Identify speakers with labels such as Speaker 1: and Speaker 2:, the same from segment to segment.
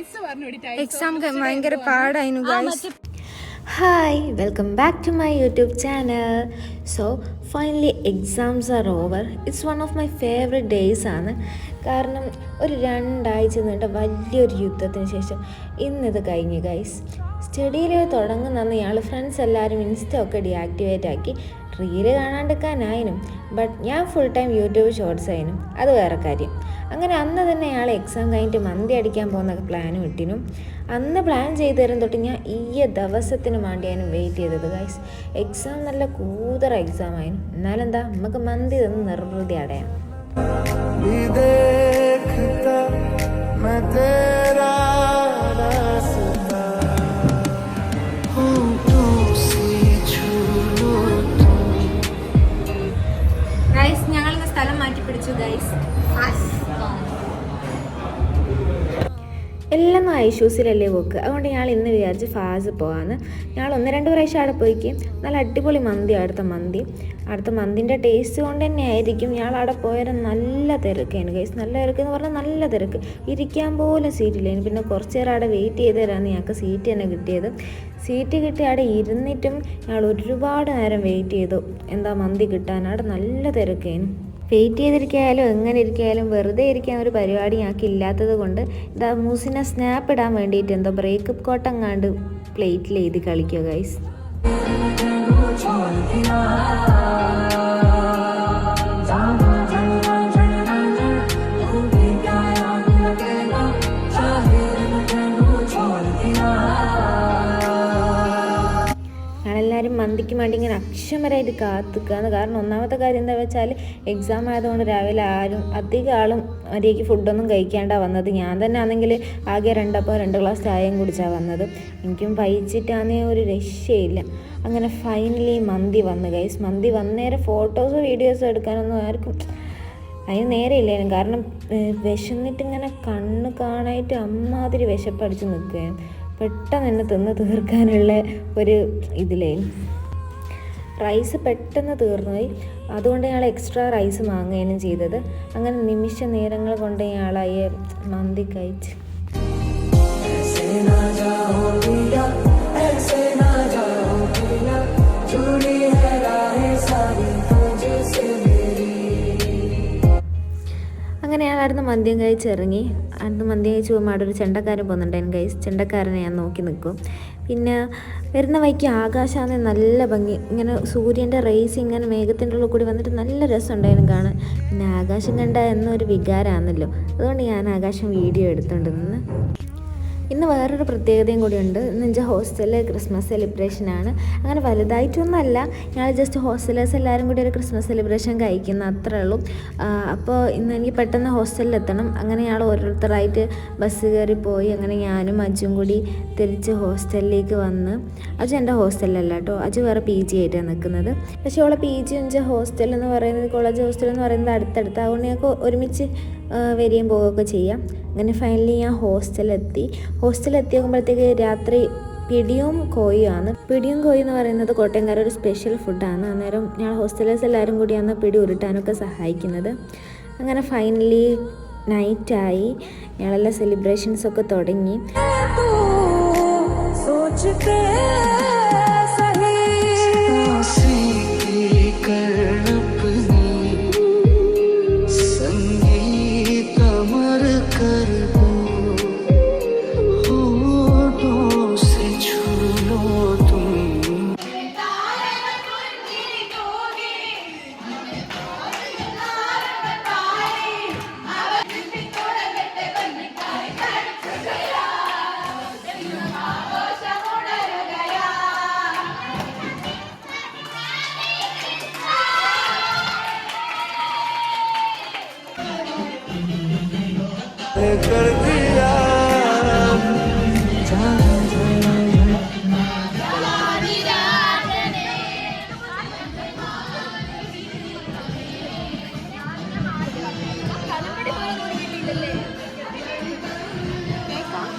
Speaker 1: Exam ഭയങ്കര പാടായിരുന്നു guys.
Speaker 2: Hi, welcome back to my YouTube channel. So finally exams are over. It's one of my favorite days ആണ്. കാരണം ഒരു 2 ആഴ്ച നീണ്ട വലിയൊരു യുദ്ധത്തിന് ശേഷം ഇന്നിത് കഴിഞ്ഞു ഗൈസ്. സ്റ്റഡിയിൽ തുടങ്ങുന്ന ഇയാൾ ഫ്രണ്ട്സ് എല്ലാവരും ഇൻസ്റ്റ ഒക്കെ ഡീആക്ടിവേറ്റ് ആക്കി റീല് കാണാണ്ടിരിക്കാനായിരുന്നു. ബട്ട് ഞാൻ ഫുൾ ടൈം യൂട്യൂബ് ഷോർട്സ് ആയിരുന്നു, അത് വേറെ കാര്യം. അങ്ങനെ അന്ന് തന്നെ അയാൾ എക്സാം കഴിഞ്ഞിട്ട് മന്തി അടിക്കാൻ പോകുന്ന പ്ലാനും ഇട്ടിനു. അന്ന് പ്ലാൻ ചെയ്ത് തരും തൊട്ട് ഞാൻ ഈ ദിവസത്തിന് വേണ്ടിയാണ് വെയിറ്റ് ചെയ്തത് ഗൈസ്. എക്സാം നല്ല കൂതറ എക്സാം ആയിരുന്നു. എന്നാലെന്താ നമുക്ക് മന്തി തന്ന് നിർവൃതി അടയാം.
Speaker 1: ഗൈസ് ഞങ്ങളിന്ന് സ്ഥലം മാറ്റി പിടിച്ചു ഗൈസ്.
Speaker 2: എല്ലാം ഐഷ്യൂസിലല്ലേ പോക്ക്. അതുകൊണ്ട് ഞങ്ങൾ ഇന്ന് വിചാരിച്ച് ഫാസ് പോകാമെന്ന്. ഞങ്ങൾ 1-2 പ്രാവശ്യം അവിടെ പോയിക്കും. നല്ല അടിപൊളി മന്തി അടുത്ത മന്തിൻ്റെ ടേസ്റ്റ് കൊണ്ട് തന്നെ ആയിരിക്കും. ഞങ്ങൾ അവിടെ പോയാൽ നല്ല തിരക്കാണ് ഗൈസ്. നല്ല തിരക്കെന്ന് പറഞ്ഞാൽ നല്ല തിരക്ക്. ഇരിക്കാൻ പോലും സീറ്റില്ലേന്. പിന്നെ കുറച്ച് നേരം അവിടെ വെയിറ്റ് ചെയ്ത് തരാമെന്ന് ഞങ്ങൾക്ക് സീറ്റ് തന്നെ കിട്ടിയത്. സീറ്റ് കിട്ടി അവിടെ ഇരുന്നിട്ടും ഞങ്ങൾ ഒരുപാട് നേരം വെയിറ്റ് ചെയ്തു മന്തി കിട്ടാൻ. അവിടെ നല്ല തിരക്കേനും. വെയിറ്റ് ചെയ്തിരിക്കായാലും എങ്ങനെ ഇരിക്കായാലും വെറുതെ ഇരിക്കാൻ ഒരു പരിപാടി ഞങ്ങൾക്ക് ഇല്ലാത്തത് കൊണ്ട് മൂസിനെ സ്നാപ്പ് ഇടാൻ വേണ്ടിയിട്ട് ബ്രേക്കപ്പ് കോട്ടം കണ്ട് പ്ലേറ്റിൽ എഴുതി കളിക്കുക ഗൈസ്. മന്തിക്ക് വേണ്ടി ഇങ്ങനെ അക്ഷമരായിട്ട് കാത്തുക്കുകയാണ്. കാരണം ഒന്നാമത്തെ കാര്യം എന്താ വെച്ചാൽ എക്സാം ആയതുകൊണ്ട് രാവിലെ അധികം ആളും മര്യാദയ്ക്ക് ഫുഡൊന്നും കഴിക്കാണ്ടാണ് വന്നത്. ഞാൻ തന്നെ ആണെങ്കിൽ ആകെ 2 ഗ്ലാസ് ചായയും കുടിച്ചാണ് വന്നത്. എനിക്കും പയിച്ചിട്ടാണെങ്കിൽ ഒരു രക്ഷയില്ല. അങ്ങനെ ഫൈനലി മന്തി വന്നു ഗൈസ്. മന്തി വന്നേരം ഫോട്ടോസോ വീഡിയോസോ എടുക്കാനൊന്നും ആർക്കും അതിന് നേരെ ഇല്ലായിരുന്നു. കാരണം വിശന്നിട്ടിങ്ങനെ കണ്ണ് കാണാനായിട്ട് അമ്മാതിരി വിശപ്പടിച്ച് നിൽക്കുകയാണ്. പെട്ടെന്ന് തന്നെ തിന്ന് തീർക്കാനുള്ള ഒരു ഇതിലായിരുന്നു. റൈസ് പെട്ടെന്ന് തീർന്നുപോയി. അതുകൊണ്ട് ഞങ്ങൾ എക്സ്ട്രാ റൈസ് വാങ്ങുകയാണ് ചെയ്തത്. അങ്ങനെ നിമിഷ നേരങ്ങൾ കൊണ്ട് ഞങ്ങളായി മന്തി കഴിച്ച്. അങ്ങനെ ഞങ്ങളവിടുന്ന് മന്തിയും കഴിച്ചിറങ്ങി. അടുത്ത് മന്തി കഴിച്ച് പോകുമ്പോൾ അവിടെ ഒരു ചെണ്ടക്കാരൻ പോകുന്നുണ്ടായിരുന്നു ഗൈസ്. ചെണ്ടക്കാരനെ ഞാൻ നോക്കി നിൽക്കും. പിന്നെ വരുന്ന വഴിക്ക് ആകാശമാണെങ്കിൽ നല്ല ഭംഗി. ഇങ്ങനെ സൂര്യൻ്റെ റേസ് ഇങ്ങനെ മേഘത്തിൻ്റെ ഉള്ളിൽ കൂടി വന്നിട്ട് നല്ല രസമുണ്ടായിരുന്നു കാണാൻ. പിന്നെ ആകാശം കണ്ട എന്നൊരു വികാരമാണല്ലോ, അതുകൊണ്ട് ഞാൻ ആകാശം വീഡിയോ എടുത്തുകൊണ്ട് നിന്ന്. ഇന്ന് വേറൊരു പ്രത്യേകതയും കൂടിയുണ്ട്. ഇന്ന് എൻ്റെ ഹോസ്റ്റലിൽ ക്രിസ്മസ് സെലിബ്രേഷനാണ്. അങ്ങനെ വലുതായിട്ടൊന്നുമല്ല, ഞങ്ങൾ ജസ്റ്റ് ഹോസ്റ്റലേഴ്സ് എല്ലാവരും കൂടി ഒരു ക്രിസ്മസ് സെലിബ്രേഷൻ കഴിക്കുന്ന അത്രേ ഉള്ളൂ. അപ്പോൾ ഇന്ന് എനിക്ക് പെട്ടെന്ന് ഹോസ്റ്റലിൽ എത്തണം. അങ്ങനെ ഞങ്ങൾ ഓരോരുത്തരായിട്ട് ബസ് കയറി പോയി. അങ്ങനെ ഞാനും അജും കൂടി തിരിച്ച് ഹോസ്റ്റലിലേക്ക് വന്ന്. അജു എൻ്റെ ഹോസ്റ്റലിലല്ല കേട്ടോ, അജു വേറെ PG ആയിട്ടാണ് നിൽക്കുന്നത്. പക്ഷേ അവളെ PG എൻ്റെ ഹോസ്റ്റൽ എന്ന് പറയുന്നത്, കോളേജ് ഹോസ്റ്റൽ എന്ന് പറയുന്നത് അടുത്തടുത്ത്. അതുകൊണ്ട് ഞങ്ങൾക്ക് ഒരുമിച്ച് വരികയും പോവുകയൊക്കെ ചെയ്യാം. അങ്ങനെ ഫൈനലി ഞാൻ ഹോസ്റ്റലെത്തിയോക്കുമ്പോഴത്തേക്ക് രാത്രി പിടിയും കോയുമാണ്. പിടിയും കോയി എന്ന് പറയുന്നത് കോട്ടയംകാരുടെ ഒരു സ്പെഷ്യൽ ഫുഡാണ്. അന്നേരം ഞങ്ങൾ ഹോസ്റ്റലേഴ്സ് എല്ലാവരും കൂടിയാണ് പിടി ഉരുട്ടാനൊക്കെ സഹായിക്കുന്നത്. അങ്ങനെ ഫൈനലി നൈറ്റായി. ഞങ്ങളെല്ലാം സെലിബ്രേഷൻസൊക്കെ തുടങ്ങി.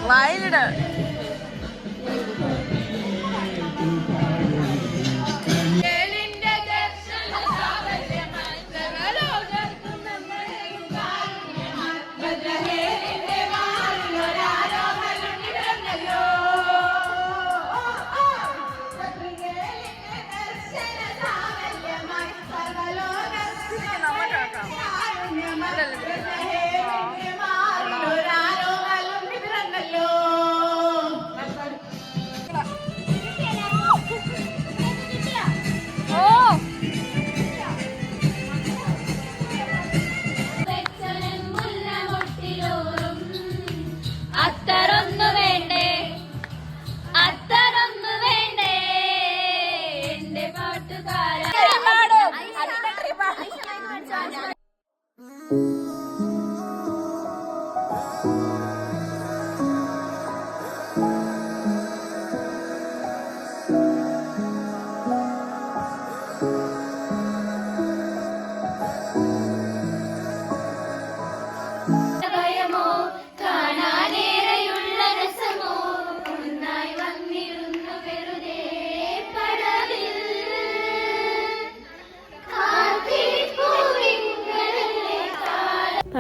Speaker 1: വായിലിട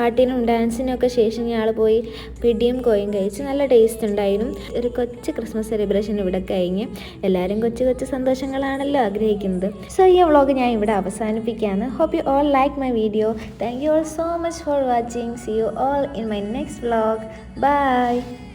Speaker 2: പാട്ടിനും ഡാൻസിനും ഒക്കെ ശേഷം ഞങ്ങൾ പോയി പിടിയും കോയും കഴിച്ച് നല്ല ടേസ്റ്റ് ഉണ്ടായിരുന്നു. ഒരു കൊച്ചു ക്രിസ്മസ് സെലിബ്രേഷൻ ഇവിടെ കഴിഞ്ഞ് എല്ലാവരും കൊച്ചു കൊച്ചു സന്തോഷങ്ങളാണല്ലോ ആഗ്രഹിക്കുന്നത്. സോ ഈ വ്ളോഗ് ഞാൻ ഇവിടെ അവസാനിപ്പിക്കുകയാണ്. Hope you all like my video. Thank you all so much for watching. See you all in my next vlog. Bye.